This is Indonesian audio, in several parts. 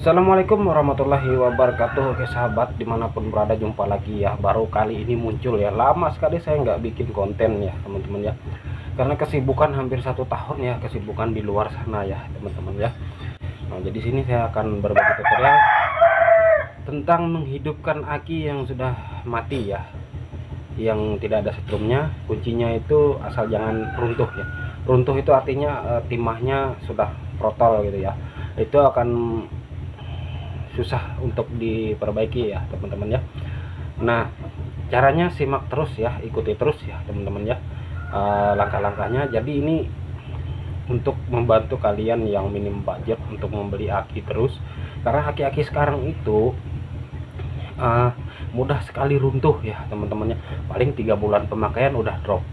Assalamualaikum warahmatullahi wabarakatuh. Oke sahabat, dimanapun berada, jumpa lagi ya. Baru kali ini muncul ya, lama sekali saya nggak bikin konten ya teman-teman ya, karena kesibukan hampir 1 tahun ya, kesibukan di luar sana ya teman-teman ya. Nah, jadi sini saya akan berbagi tutorial tentang menghidupkan aki yang sudah mati ya, yang tidak ada setrumnya. Kuncinya itu asal jangan runtuh ya. Runtuh itu artinya timahnya sudah protol gitu ya, itu akan susah untuk diperbaiki ya teman-teman ya. Nah, caranya simak terus ya, ikuti terus ya teman-teman ya, langkah-langkahnya. Jadi ini untuk membantu kalian yang minim budget untuk membeli aki terus, karena aki-aki sekarang itu mudah sekali runtuh ya teman-teman ya. Paling 3 bulan pemakaian udah drop.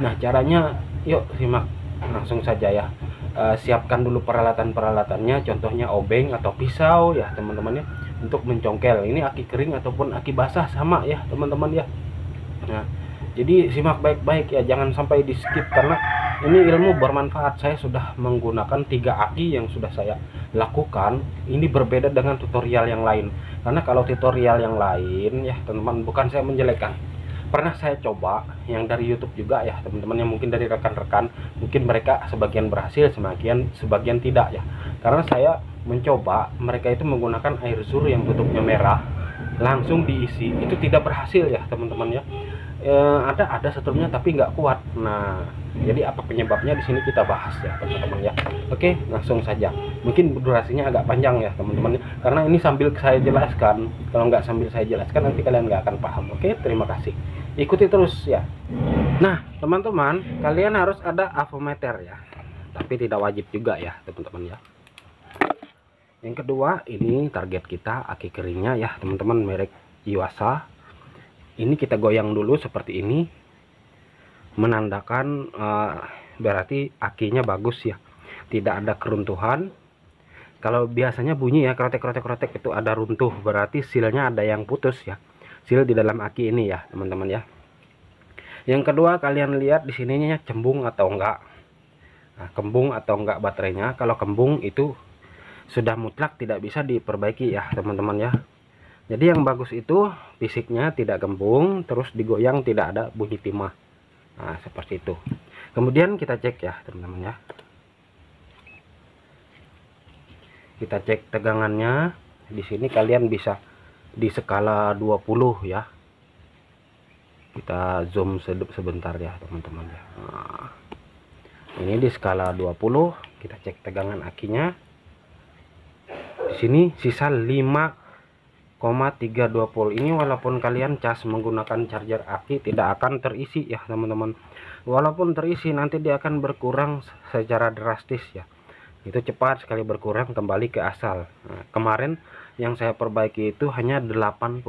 Nah, caranya yuk simak langsung saja ya. Siapkan dulu peralatan-peralatannya, contohnya obeng atau pisau ya teman-teman ya, untuk mencongkel. Ini aki kering ataupun aki basah sama ya teman-teman ya. Nah, jadi simak baik-baik ya, jangan sampai di skip karena ini ilmu bermanfaat. Saya sudah menggunakan 3 aki yang sudah saya lakukan. Ini berbeda dengan tutorial yang lain, karena kalau tutorial yang lain ya teman-teman, bukan saya menjelekkan, pernah saya coba yang dari YouTube juga ya teman-teman, yang mungkin dari rekan-rekan, mungkin mereka sebagian berhasil, sebagian tidak ya. Karena saya mencoba, mereka itu menggunakan air sur yang tutupnya merah langsung diisi, itu tidak berhasil ya teman-teman ya. Ada setrumnya tapi nggak kuat. Nah, jadi apa penyebabnya, di sini kita bahas ya teman-teman ya. Oke, langsung saja. Mungkin durasinya agak panjang ya teman-teman ya, karena ini sambil saya jelaskan. Kalau nggak sambil saya jelaskan nanti kalian nggak akan paham. Oke, terima kasih, ikuti terus ya. Nah teman-teman, kalian harus ada avometer ya, tapi tidak wajib juga ya teman-teman ya. Yang kedua, ini target kita aki keringnya ya teman-teman, merek Yuasa. Ini kita goyang dulu seperti ini, menandakan berarti akinya bagus ya, tidak ada keruntuhan. Kalau biasanya bunyi ya krotek-krotek itu ada runtuh, berarti sealnya ada yang putus ya, seal di dalam aki ini ya teman-teman ya. Yang kedua, kalian lihat di sininya cembung atau enggak. Nah, kembung atau enggak baterainya. Kalau kembung itu sudah mutlak tidak bisa diperbaiki ya teman-teman ya. Jadi yang bagus itu fisiknya tidak kembung, terus digoyang tidak ada bunyi timah. Nah, seperti itu. Kemudian kita cek ya teman-teman ya. Kita cek tegangannya. Di sini kalian bisa di skala 20 ya. Kita zoom sebentar ya teman-teman ya. Nah, ini di skala 20, kita cek tegangan akinya. Di sini sisa 5,32 volt. Ini walaupun kalian cas menggunakan charger aki tidak akan terisi ya teman-teman. Walaupun terisi nanti dia akan berkurang secara drastis ya. Itu cepat sekali berkurang kembali ke asal. Nah, kemarin yang saya perbaiki itu hanya 86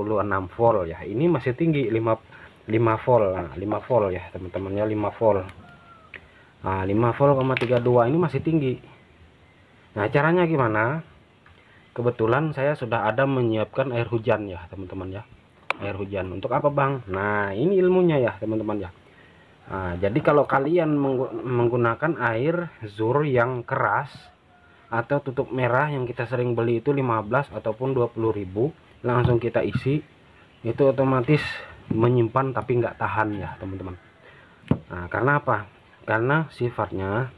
volt ya. Ini masih tinggi 5 volt. Nah, 5 volt ya teman-teman ya, 5 volt. Nah, 5 volt,32 ini masih tinggi. Nah, caranya gimana? Kebetulan saya sudah ada menyiapkan air hujan ya teman-teman ya. Air hujan untuk apa bang? Nah, ini ilmunya ya teman-teman ya. Nah, jadi kalau kalian menggunakan air zur yang keras atau tutup merah yang kita sering beli itu 15 ataupun 20.000, langsung kita isi, itu otomatis menyimpan tapi nggak tahan ya teman-teman. Nah, karena apa? Karena sifatnya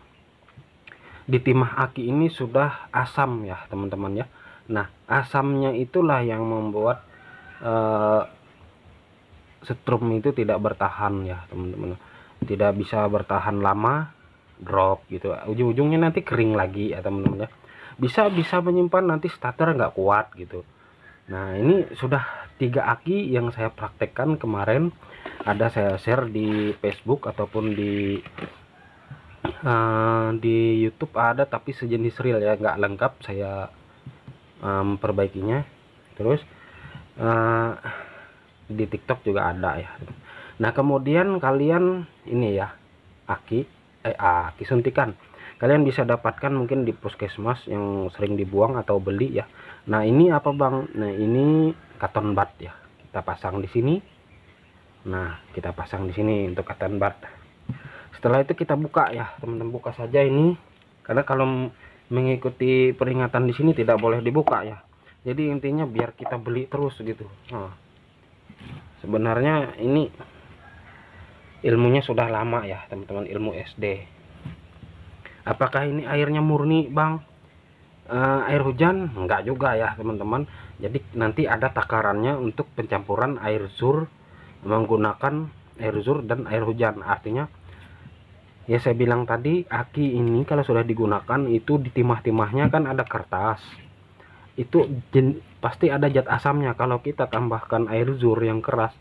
di timah aki ini sudah asam ya teman-teman ya. Nah, asamnya itulah yang membuat setrum itu tidak bertahan ya teman-teman. Tidak bisa bertahan lama, drop gitu. Ujung-ujungnya nanti kering lagi ya teman-teman ya. Bisa menyimpan nanti starter nggak kuat gitu. Nah, ini sudah 3 aki yang saya praktekkan kemarin. Ada saya share di Facebook ataupun di YouTube ada, tapi sejenis reel ya, nggak lengkap saya memperbaikinya. Terus di TikTok juga ada ya. Nah, kemudian kalian ini ya, aki suntikan kalian bisa dapatkan mungkin di puskesmas yang sering dibuang atau beli ya. Nah, ini apa bang? Nah, ini cotton bud ya, kita pasang di sini. Nah, kita pasang di sini untuk cotton bud. Setelah itu kita buka ya teman-teman, buka saja ini, karena kalau mengikuti peringatan di sini tidak boleh dibuka ya. Jadi intinya biar kita beli terus gitu. Nah, sebenarnya ini ilmunya sudah lama ya teman-teman, ilmu SD. Apakah ini airnya murni bang? Air hujan? Enggak juga ya teman-teman. Jadi nanti ada takarannya untuk pencampuran air zur menggunakan air zur dan air hujan. Artinya ya saya bilang tadi, aki ini kalau sudah digunakan itu di timah-timahnya kan ada kertas. Itu pasti ada zat asamnya. Kalau kita tambahkan air zur yang keras,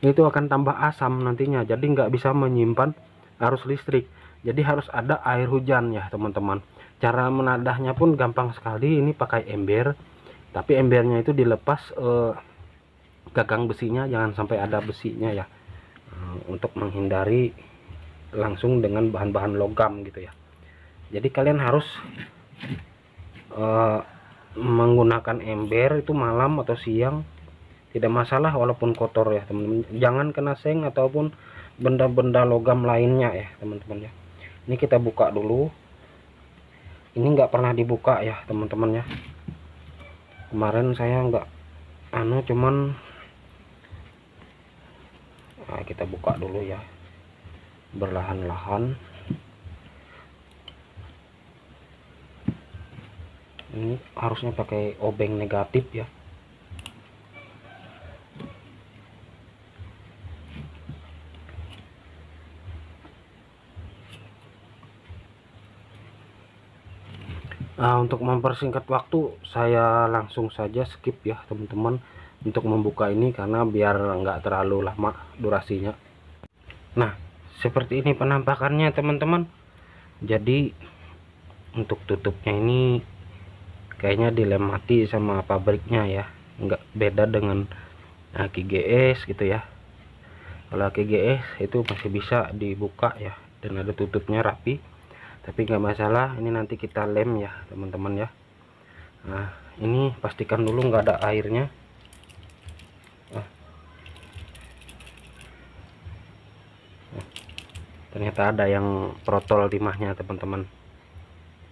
itu akan tambah asam nantinya, jadi nggak bisa menyimpan arus listrik. Jadi harus ada air hujan ya teman-teman. Cara menadahnya pun gampang sekali, ini pakai ember, tapi embernya itu dilepas gagang besinya, jangan sampai ada besinya ya, untuk menghindari langsung dengan bahan-bahan logam gitu ya. Jadi kalian harus menggunakan ember itu malam atau siang tidak masalah, walaupun kotor ya teman-teman, jangan kena seng ataupun benda-benda logam lainnya ya teman-teman ya. Ini kita buka dulu, ini nggak pernah dibuka ya teman-teman ya. Kemarin saya nggak cuman kita buka dulu ya berlahan-lahan. Ini harusnya pakai obeng negatif ya. Untuk mempersingkat waktu, saya langsung saja skip ya teman-teman untuk membuka ini, karena biar nggak terlalu lama durasinya. Nah, seperti ini penampakannya teman-teman. Jadi untuk tutupnya ini kayaknya dilem mati sama pabriknya ya, nggak beda dengan aki GS gitu ya. Kalau aki GS itu masih bisa dibuka ya, dan ada tutupnya rapi, tapi nggak masalah. Ini nanti kita lem ya teman-teman ya. Nah, ini pastikan dulu nggak ada airnya. Ternyata ada yang protol timahnya teman-teman.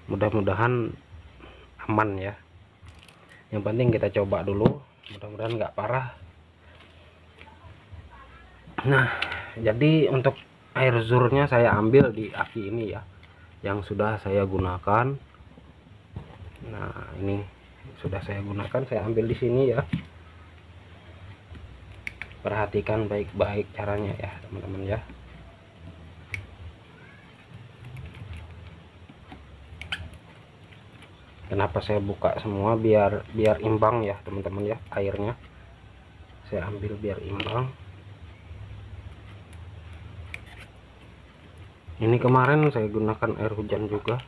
Mudah-mudahan aman ya. Yang penting kita coba dulu, mudah-mudahan nggak parah. Nah, jadi untuk air zurnya saya ambil di aki ini ya, yang sudah saya gunakan. Nah, ini sudah saya gunakan, saya ambil di sini ya. Perhatikan baik-baik caranya ya teman-teman ya. Kenapa saya buka semua, biar imbang ya teman-teman ya airnya. Saya ambil biar imbang. Ini kemarin saya gunakan air hujan juga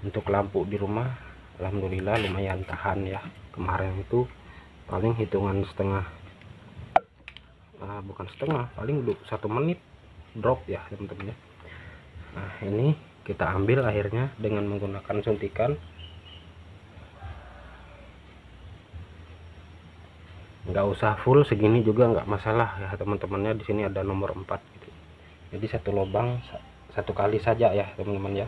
untuk lampu di rumah. Alhamdulillah lumayan tahan ya. Kemarin itu paling hitungan setengah, bukan setengah, paling 1 menit drop ya teman-teman ya. Nah, ini kita ambil airnya dengan menggunakan suntikan. Nggak usah full segini juga nggak masalah ya teman-temannya. Di sini ada nomor 4 gitu. Jadi satu lubang 1 kali saja ya teman-teman ya.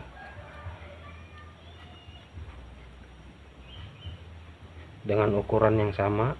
Dengan ukuran yang sama.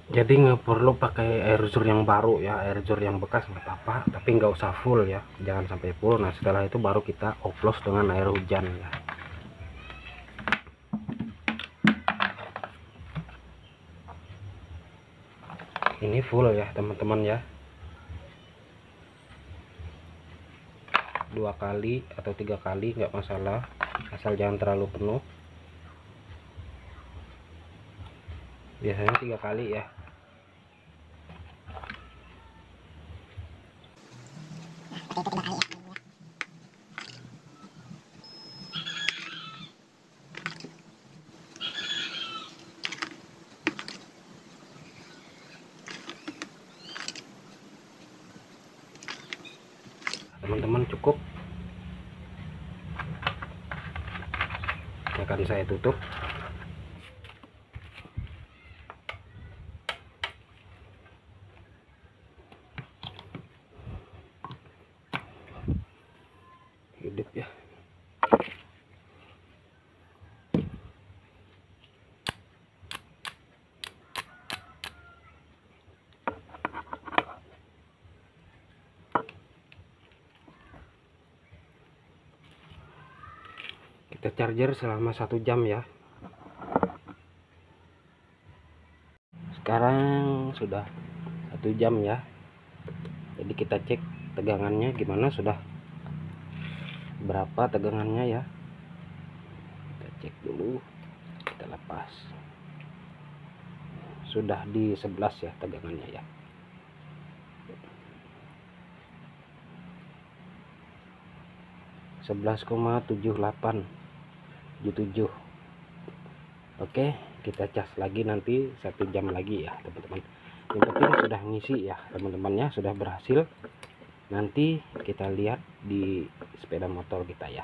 Jadi nggak perlu pakai air zur yang baru ya, air zur yang bekas nggak apa-apa, tapi nggak usah full ya, jangan sampai full. Nah, setelah itu baru kita oplos dengan air hujan ya. Ini full ya teman-teman ya, 2 kali atau 3 kali nggak masalah, asal jangan terlalu penuh. biasanya 3 kali ya. Teman-teman, cukup, akan saya tutup. Hidup ya. Kita charger selama 1 jam ya. Sekarang sudah 1 jam ya. Jadi kita cek tegangannya gimana, sudah berapa tegangannya ya. Kita cek dulu, kita lepas. Sudah di 11 ya tegangannya ya. (11,7877). Oke, kita cas lagi nanti 1 jam lagi ya teman-teman. Yang penting sudah ngisi ya teman-temannya, sudah berhasil. Nanti kita lihat di sepeda motor kita ya.